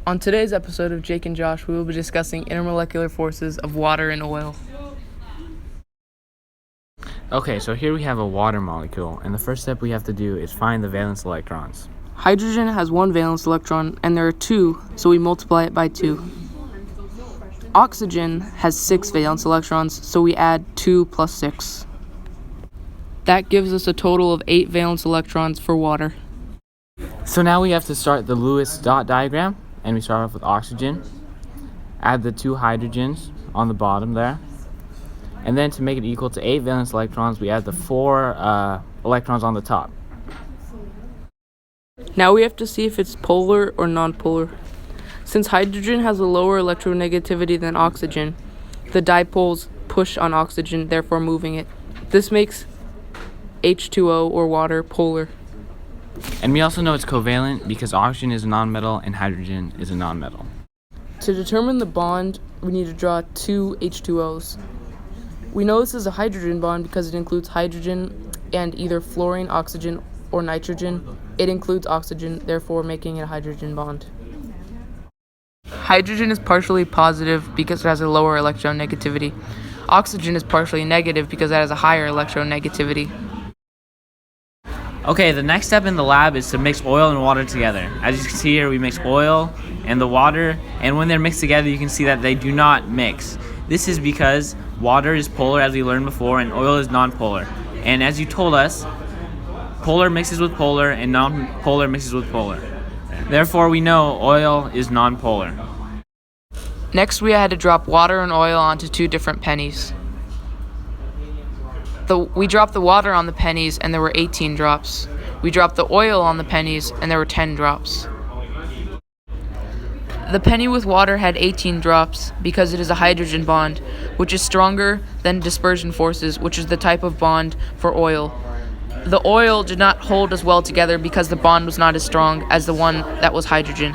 On today's episode of Jake and Josh, we will be discussing intermolecular forces of water and oil. Okay, so here we have a water molecule, and the first step we have to do is find the valence electrons. Hydrogen has one valence electron, and there are two, so we multiply it by 2. Oxygen has 6 valence electrons, so we add 2 plus 6. That gives us a total of 8 valence electrons for water. So now we have to start the Lewis dot diagram, and we start off with oxygen. Add the 2 hydrogens on the bottom there. And then to make it equal to 8 valence electrons, we add the 4 electrons on the top. Now we have to see if it's polar or nonpolar. Since hydrogen has a lower electronegativity than oxygen, the dipoles push on oxygen, therefore moving it. This makes H2O or water polar. And we also know it's covalent because oxygen is a nonmetal and hydrogen is a nonmetal. To determine the bond, we need to draw 2 H2Os. We know this is a hydrogen bond because it includes hydrogen and either fluorine, oxygen, or nitrogen. It includes oxygen, therefore making it a hydrogen bond. Hydrogen is partially positive because it has a lower electronegativity. Oxygen is partially negative because it has a higher electronegativity. Okay, the next step in the lab is to mix oil and water together. As you can see here, we mix oil and the water, and when they're mixed together, you can see that they do not mix. This is because water is polar, as we learned before, and oil is nonpolar. And as you told us, polar mixes with polar and non-polar mixes with polar. Therefore, we know oil is nonpolar. Next, we had to drop water and oil onto 2 different pennies. We dropped the water on the pennies and there were 18 drops. We dropped the oil on the pennies and there were 10 drops. The penny with water had 18 drops because it is a hydrogen bond, which is stronger than dispersion forces, which is the type of bond for oil. The oil did not hold as well together because the bond was not as strong as the one that was hydrogen.